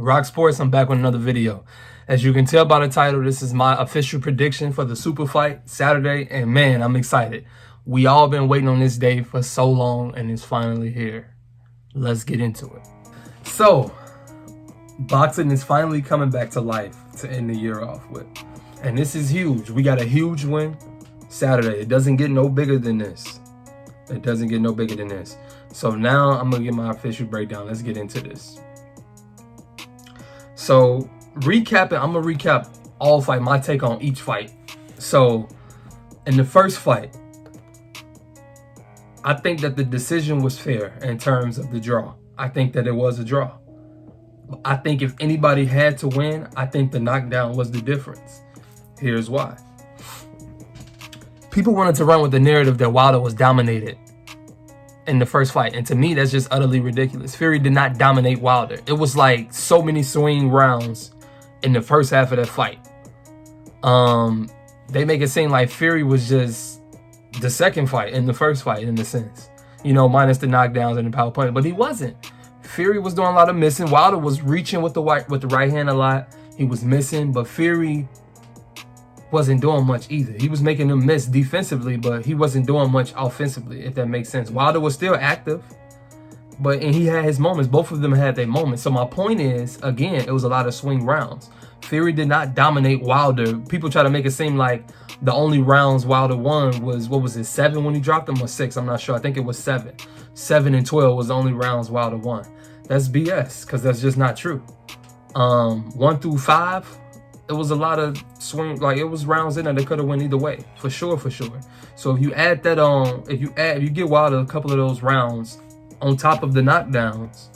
RocSports, I'm back with another video. As you can tell by the title, this is my official prediction for the super fight Saturday, and man, I'm excited. We all been waiting on this day for so long, and it's finally here. Let's get into it. So, boxing is finally coming back to life to end the year off with. And this is huge. We got a huge win Saturday. It doesn't get no bigger than this. It doesn't get no bigger than this. So now I'm going to get my official breakdown. Let's get into this. So recapping, I'm going to recap all fight, my take on each fight. So in the first fight, I think that the decision was fair in terms of the draw. I think that it was a draw. I think if anybody had to win, I think the knockdown was the difference. Here's why. People wanted to run with the narrative that Wilder was dominated in the first fight. And to me, that's just utterly ridiculous. Fury did not dominate Wilder. It was like so many swing rounds in the first half of that fight. They make it seem like Fury was just the second fight in the first fight in a sense. You know, minus the knockdowns and the power punch. But he wasn't. Fury was doing a lot of missing. Wilder was reaching with the right hand a lot. He was missing, but Fury wasn't doing much either. He was making them miss defensively, but he wasn't doing much offensively, if that makes sense. Wilder was still active, and he had his moments. Both of them had their moments. So my point is, again, it was a lot of swing rounds. Fury did not dominate Wilder. People try to make it seem like the only rounds Wilder won was, what was it, 7 when he dropped him, or 6? I'm not sure. I think it was 7. 7 and 12 was the only rounds Wilder won. That's BS, because that's just not true. 1 through 5, it was a lot of swing, like it was rounds in there that could have went either way, for sure. So if you add that on, if you give Wilder a couple of those rounds on top of the knockdowns,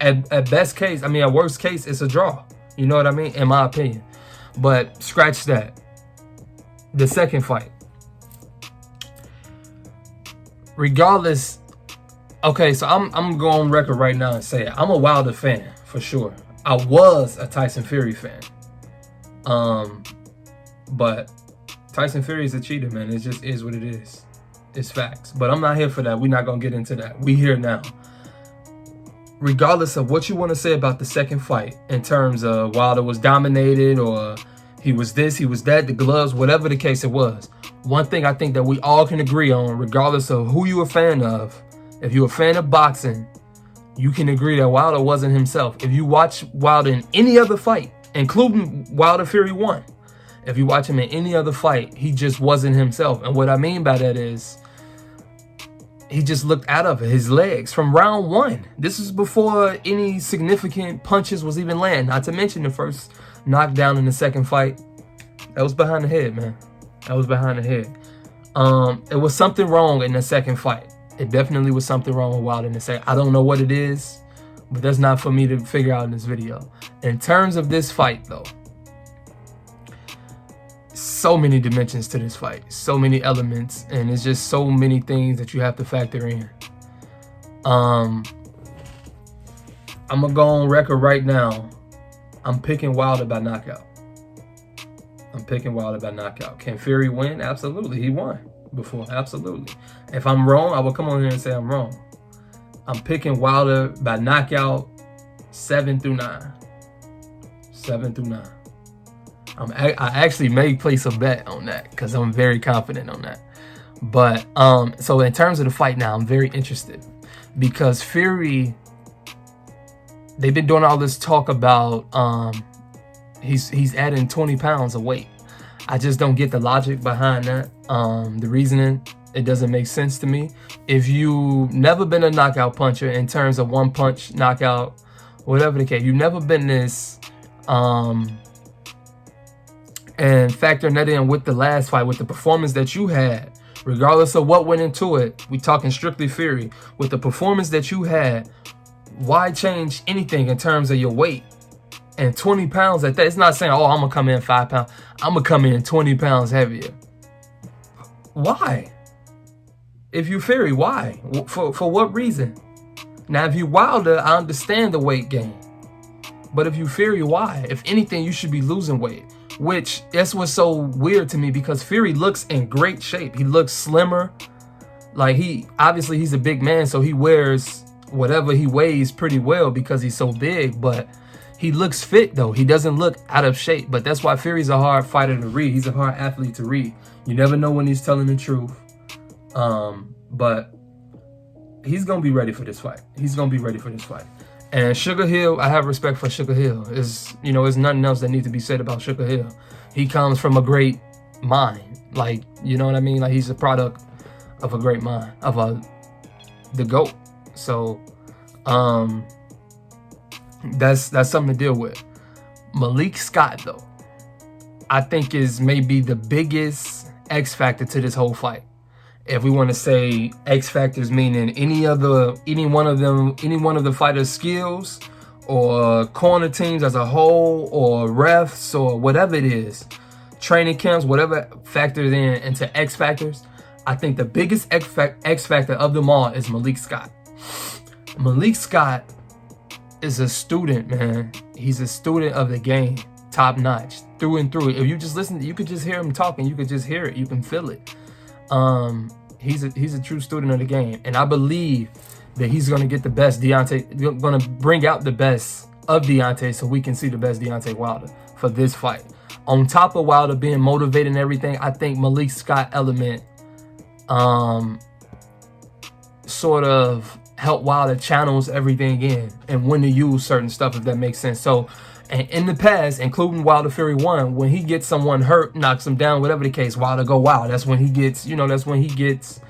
at best case, I mean, at worst case, it's a draw. You know what I mean? In my opinion. But scratch that. The second fight. Regardless, okay, so I'm going on record right now and say it. I'm a Wilder fan, for sure. I was a Tyson Fury fan. But Tyson Fury is a cheater, man. It just is what it is. It's facts. But I'm not here for that. We're not going to get into that. We here now. Regardless of what you want to say about the second fight, in terms of Wilder was dominated, or he was this, he was that, the gloves, whatever the case it was, one thing I think that we all can agree on, regardless of who you're a fan of, if you're a fan of boxing, you can agree that Wilder wasn't himself. If you watch Wilder in any other fight, including Wilder Fury 1, if you watch him in any other fight, he just wasn't himself. And what I mean by that is, he just looked out of his legs from round 1. This is before any significant punches was even landing. Not to mention the first knockdown in the second fight. That was behind the head, man. That was behind the head. It was something wrong in the second fight. It definitely was something wrong with Wilder in the second. I don't know what it is, but that's not for me to figure out in this video. In terms of this fight, though, so many dimensions to this fight, so many elements, and it's just so many things that you have to factor in. I'm gonna go on record right now. I'm picking Wilder by knockout. Can Fury win? Absolutely. He won before. Absolutely. If I'm wrong, I will come on here and say I'm wrong. I'm picking Wilder by knockout 7 through 9. 7 through 9. I actually may place a bet on that because I'm very confident on that. But so in terms of the fight now, I'm very interested because Fury, they've been doing all this talk about he's adding 20 pounds of weight. I just don't get the logic behind that. The reasoning, it doesn't make sense to me. If you've never been a knockout puncher in terms of one punch knockout, whatever the case, you've never been this. And factoring that in with the last fight, with the performance that you had, regardless of what went into it, we talking strictly Fury, with the performance that you had, why change anything in terms of your weight? And 20 pounds at that, it's not saying, oh, I'm going to come in 5 pounds. I'm going to come in 20 pounds heavier. Why? If you Fury, why? For what reason? Now, if you Wilder, I understand the weight gain. But if you Fury, why? If anything, you should be losing weight. Which, that's what's so weird to me, because Fury looks in great shape. He looks slimmer. Like, obviously he's a big man, so he wears whatever he weighs pretty well because he's so big, but he looks fit though. He doesn't look out of shape, but that's why Fury's a hard fighter to read. He's a hard athlete to read. You never know when he's telling the truth. But he's going to be ready for this fight. He's going to be ready for this fight. And Sugar Hill, I have respect for Sugar Hill. There's nothing else that needs to be said about Sugar Hill. He comes from a great mind. Like, you know what I mean? Like, he's a product of a great mind, of the GOAT. So, that's something to deal with. Malik Scott, though, I think is maybe the biggest X factor to this whole fight. If we want to say X factors, meaning any one of the fighters' skills, or corner teams as a whole, or refs, or whatever it is, training camps, whatever factors into X factors, I think the biggest X factor of them all is Malik Scott. Malik Scott is a student, man. He's a student of the game, top notch, through and through. If you just listen, you could just hear him talking. You could just hear it. You can feel it. He's a true student of the game, and I believe that he's gonna get the best Deontay, gonna bring out the best of Deontay, so we can see the best Deontay Wilder for this fight. On top of Wilder being motivated and everything, I think Malik Scott element, sort of help Wilder channels everything in and when to use certain stuff, if that makes sense. So, and in the past, including Wilder Fury 1, when he gets someone hurt, knocks him down, whatever the case, Wilder go wild. That's when he gets, that's when he gets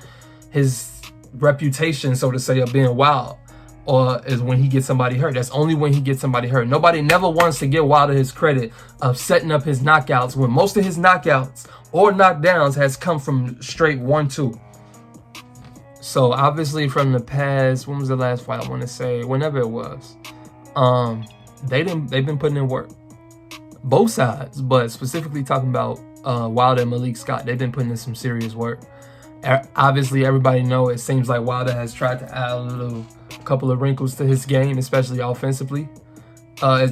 his reputation, so to say, of being wild. Or is when he gets somebody hurt. That's only when he gets somebody hurt. Nobody never wants to give Wilder his credit of setting up his knockouts, when most of his knockouts or knockdowns has come from straight 1-2. So obviously from the past, when was the last fight? I want to say whenever it was. They've been putting in work. Both sides, but specifically talking about Wilder and Malik Scott, they've been putting in some serious work. Obviously, everybody know it seems like Wilder has tried to add a couple of wrinkles to his game, especially offensively.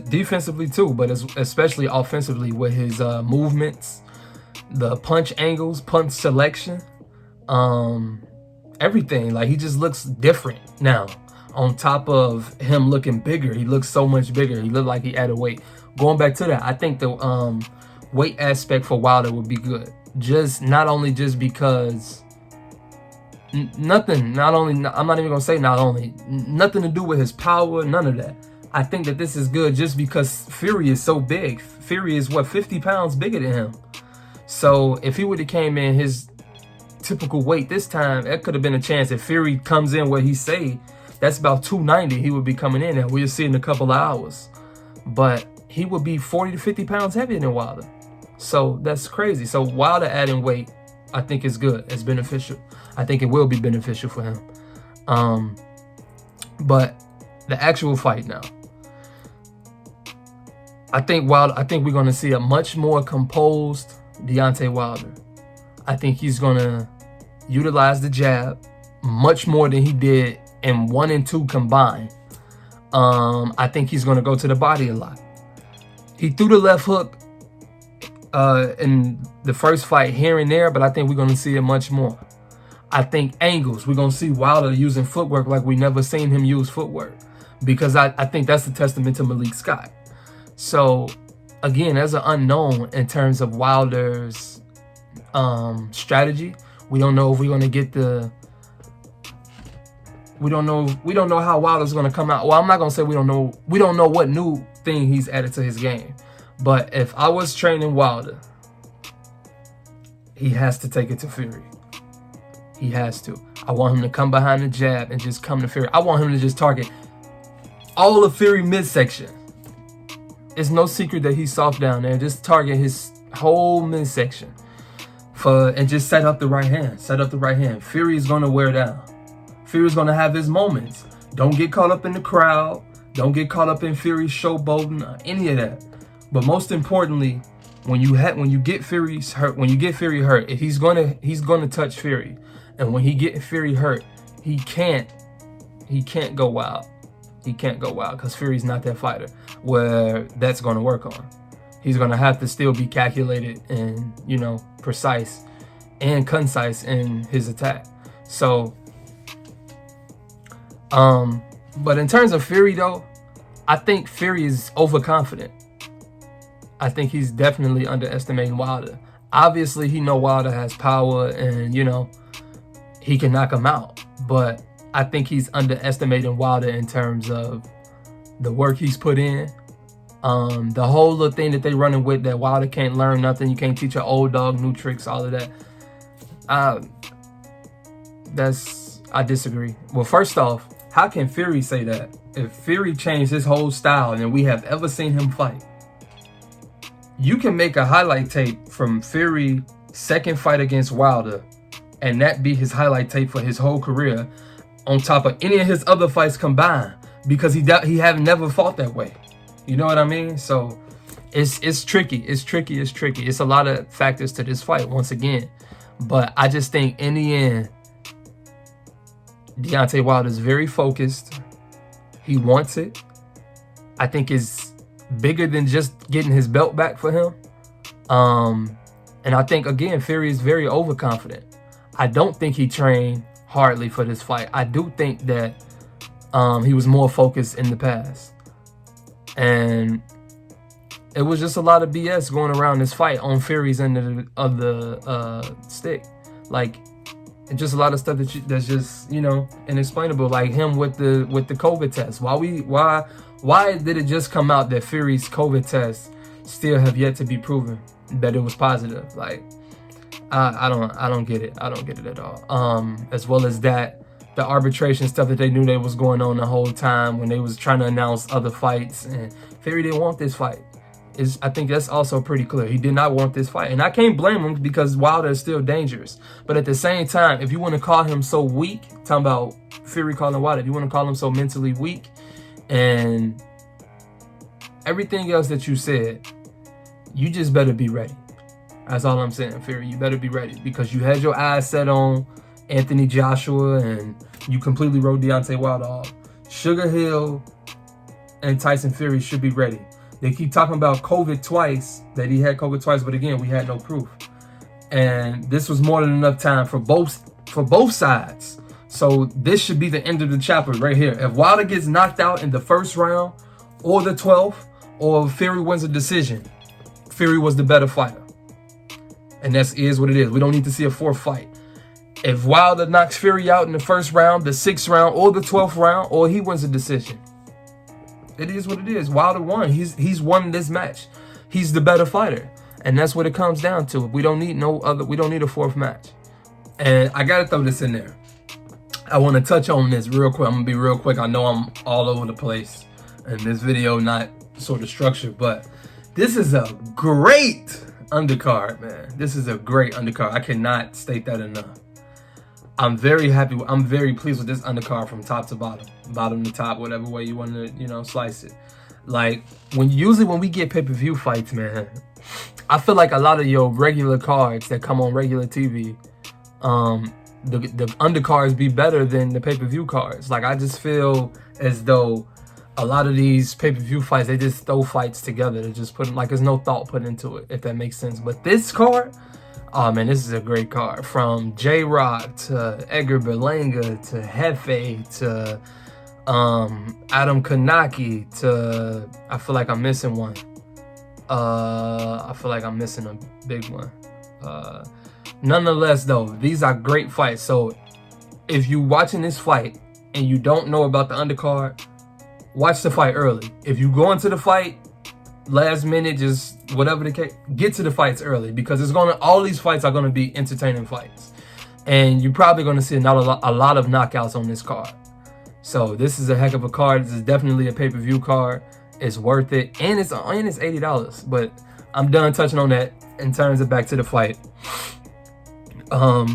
Defensively too, but especially offensively with his movements, the punch angles, punch selection, everything. Like, he just looks different now. On top of him looking bigger, he looks so much bigger. He looked like he added weight. Going back to that, I think the weight aspect for Wilder would be good. Not only because I'm not even gonna say nothing to do with his power, none of that. I think that this is good just because Fury is so big. Fury is 50 pounds bigger than him. So if he would have came in his typical weight this time, that could have been a chance. If Fury comes in where he say, that's about 290, he would be coming in, and we'll see in a couple of hours. But he would be 40 to 50 pounds heavier than Wilder. So that's crazy. So Wilder adding weight, I think is good. It's beneficial. I think it will be beneficial for him. But the actual fight now, I think we're going to see a much more composed Deontay Wilder. I think he's going to utilize the jab much more than he did in 1 and 2 combined. I think he's going to go to the body a lot. He threw the left hook in the first fight here and there, but I think we're going to see it much more. I think angles, we're going to see Wilder using footwork like we never seen him use footwork, because I think that's a testament to Malik Scott. So again, as an unknown in terms of Wilder's strategy, we don't know if we're going to get we don't know how Wilder's going to come out. Well, I'm not going to say we don't know what new thing he's added to his game. But if I was training Wilder, he has to take it to Fury. He has to. I want him to come behind the jab and just come to Fury. I want him to just target all of Fury midsection. It's no secret that he's soft down there. Just target his whole midsection and just set up the right hand. Set up the right hand. Fury is going to wear down. Fury's going to have his moments. Don't get caught up in the crowd. Don't get caught up in Fury showboating or any of that. But most importantly, when you get Fury hurt, if he's gonna touch Fury, and when he get Fury hurt, he can't go wild. He can't go wild because Fury's not that fighter where that's gonna work on. He's gonna have to still be calculated and precise and concise in his attack. So But in terms of Fury, though, I think Fury is overconfident. I think he's definitely underestimating Wilder. Obviously, he know Wilder has power and, you know, he can knock him out. But I think he's underestimating Wilder in terms of the work he's put in. The whole little thing that they running with, that Wilder can't learn nothing, you can't teach an old dog new tricks, all of that. I disagree. Well, first off, how can Fury say that? If Fury changed his whole style and we have ever seen him fight, you can make a highlight tape from Fury's second fight against Wilder, and that be his highlight tape for his whole career, on top of any of his other fights combined, because he have never fought that way. You know what I mean? So it's tricky. It's tricky. It's a lot of factors to this fight once again, but I just think in the end, Deontay Wilder is very focused. He wants it. I think it's bigger than just getting his belt back for him. And I think, again, Fury is very overconfident. I don't think he trained hardly for this fight. I do think that he was more focused in the past. And it was just a lot of BS going around this fight on Fury's end of the stick. Like, just a lot of stuff that's just, you know, inexplainable. Like him with the COVID test. Why did it just come out that Fury's COVID tests still have yet to be proven that it was positive? Like, I don't get it. I don't get it at all. As well as that, the arbitration stuff that they knew that was going on the whole time when they was trying to announce other fights, and Fury didn't want this fight. I think that's also pretty clear. He did not want this fight. And I can't blame him, because Wilder is still dangerous. But at the same time, if you want to call him so weak, talking about Fury calling Wilder, if you want to call him so mentally weak and everything else that you said, you just better be ready. That's all I'm saying, Fury. You better be ready, because you had your eyes set on Anthony Joshua and you completely wrote Deontay Wilder off. Sugar Hill and Tyson Fury should be ready. They keep talking about COVID twice, that he had COVID twice, but again, we had no proof. And this was more than enough time for both sides. So this should be the end of the chapter right here. If Wilder gets knocked out in the first round or the 12th, or Fury wins a decision, Fury was the better fighter. And that is what it is. We don't need to see a fourth fight. If Wilder knocks Fury out in the first round, the 6th round, or the 12th round, or he wins a decision, it is what it is. Wilder won. He's won this match. He's the better fighter, and that's what it comes down to. We don't need we don't need a fourth match. And I gotta throw this in there. I want to touch on this real quick. I'm gonna be real quick. I know I'm all over the place, and this video not sort of structured, but this is a great undercard, man. This is a great undercard. I cannot state that enough. I'm very happy. I'm very pleased with this undercard from top to bottom to top, whatever way you want to, you know, slice it. Like, usually when we get pay-per-view fights, man, I feel like a lot of your regular cards that come on regular TV, the undercards be better than the pay-per-view cards. Like, I just feel as though a lot of these pay-per-view fights, they just throw fights together. They just put, like, there's no thought put into it, if that makes sense. But this card, oh man, this is a great card. From J-Rock to Edgar Berlanga to Hefe to Adam Kanaki to, I feel like I'm missing one. I feel like I'm missing a big one. Nonetheless, though, these are great fights. So if you're watching this fight and you don't know about the undercard, watch the fight early. If you go into the fight last minute, just whatever the case, get to the fights early, because all these fights are gonna be entertaining fights, and you're probably gonna see a lot of knockouts on this card. So this is a heck of a card. This is definitely a pay-per-view card. It's worth it, and it's $80. But I'm done touching on that and turns it back to the fight. I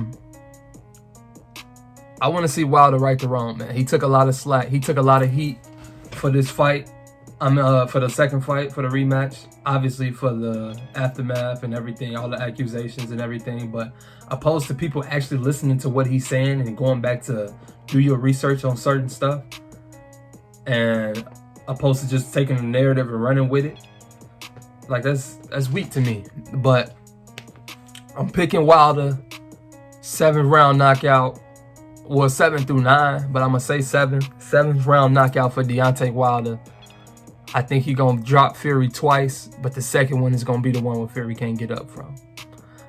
want to see Wilder right the wrong, man. He took a lot of slack. He took a lot of heat for this fight. For the second fight, for the rematch, obviously for the aftermath and everything, all the accusations and everything, but opposed to people actually listening to what he's saying and going back to do your research on certain stuff, and opposed to just taking the narrative and running with it, like that's weak to me. But I'm picking Wilder, 7th round knockout well, 7 through 9, but I'm gonna say 7. 7th round knockout for Deontay Wilder. I think he's gonna drop Fury twice, but the second one is gonna be the one where Fury can't get up from.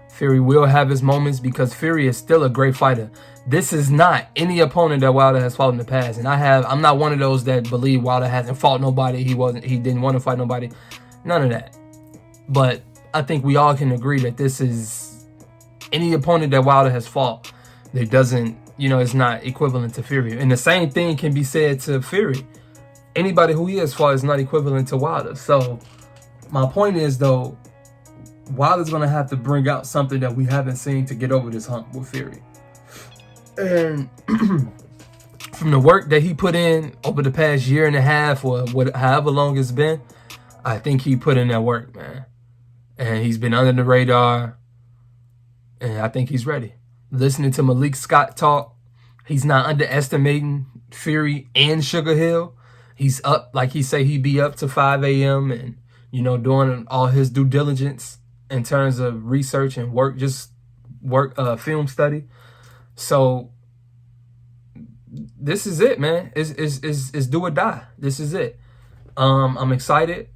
Fury will have his moments because Fury is still a great fighter. This is not any opponent that Wilder has fought in the past, and I'm not one of those that believe Wilder hasn't fought nobody. He didn't want to fight nobody. None of that. But I think we all can agree that this is any opponent that Wilder has fought that doesn't, it's not equivalent to Fury. And the same thing can be said to Fury. Anybody who he has fought is not equivalent to Wilder. So my point is, though, Wilder's going to have to bring out something that we haven't seen to get over this hump with Fury. And from the work that he put in over the past year and a half or however long it's been, I think he put in that work, man. And he's been under the radar. And I think he's ready. Listening to Malik Scott talk, he's not underestimating Fury and Sugar Hill. He's up, like he say, he'd be up to 5 a.m. and, doing all his due diligence in terms of research and film study. So this is it, man. It's do or die. This is it. I'm excited.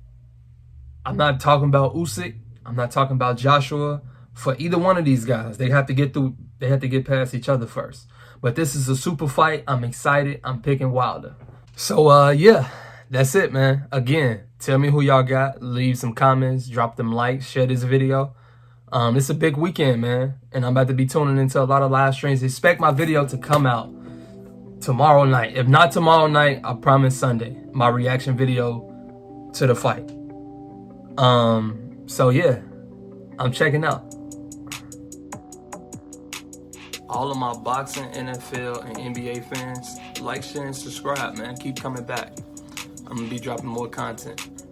I'm not talking about Usyk. I'm not talking about Joshua. For either one of these guys, they have to get past each other first. But this is a super fight. I'm excited. I'm picking Wilder. So, yeah, that's it, man. Again, tell me who y'all got. Leave some comments. Drop them likes. Share this video. It's a big weekend, man. And I'm about to be tuning into a lot of live streams. Expect my video to come out tomorrow night. If not tomorrow night, I promise Sunday. My reaction video to the fight. So, yeah, I'm checking out. All of my boxing, NFL, and NBA fans, like, share, and subscribe, man. Keep coming back. I'm going to be dropping more content.